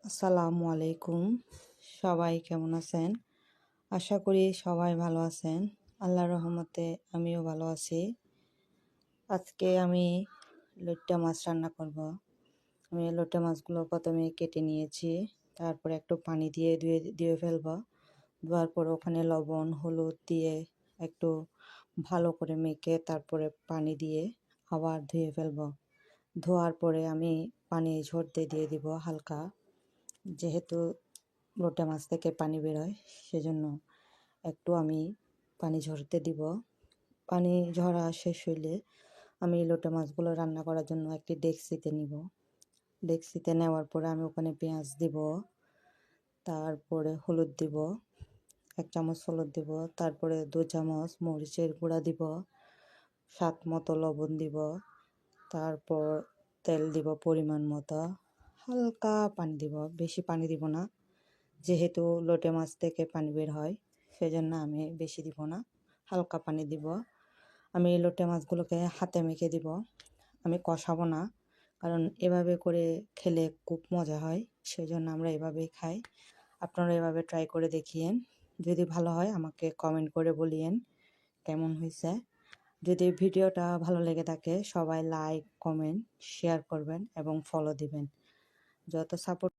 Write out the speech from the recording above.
আসসালামু আলাইকুম। সবাই কেমন আছেন? আশা করি সবাই ভালো আছেন। আল্লাহর রহমতে আমিও ভালো আছি। আজকে আমি লইট্টা মাছ রান্না করব। আমি লইট্টা মাছগুলো প্রথমে কেটে নিয়েছি। তারপরে একটু পানি দিয়ে ধুয়ে ফেলবো। ধোয়ার পর ওখানে লবণ, হলুদ দিয়ে একটু ভালো করে মেখে তারপরে পানি দিয়ে আবার ধুয়ে ফেলবো। ধোয়ার পরে আমি পানি ঝরতে দিয়ে দিব হালকা। যেহেতু লোটে মাছ থেকে পানি বেরোয় সেজন্য একটু আমি পানি ঝরতে দিব। পানি ঝরা শেষ হইলে আমি লোটে মাছগুলো রান্না করার জন্য একটি ডেকচিতে নিব। ডেকচিতে নেওয়ার পরে আমি ওখানে পেঁয়াজ দিব, তারপরে হলুদ দিব, 1 চামচ হলুদ দিব, তারপরে 2 চামচ মরিচের গুঁড়া দিব, স্বাদ মতো লবণ দিব, তারপর তেল দিব পরিমাণ মতো, হালকা পানি দিব, বেশি পানি দিব না। যেহেতু লোটে মাছ থেকে পানি বের হয় সেজন্য আমি বেশি দিব না, হালকা পানি দিব। আমি লোটে মাছগুলোকে হাতে মেখে দিব, আমি কষাবো না, কারণ এভাবে করে খেলে খুব মজা হয়, সেজন্য আমরা এভাবেই খাই। আপনারা এভাবে ট্রাই করে দেখিয়েন। যদি ভালো হয় আমাকে কমেন্ট করে বলিয়েন কেমন হয়েছে। যদি ভিডিওটা ভালো লেগে থাকে সবাই লাইক, কমেন্ট, শেয়ার করবেন এবং ফলো দিবেন। যত সাপোর্ট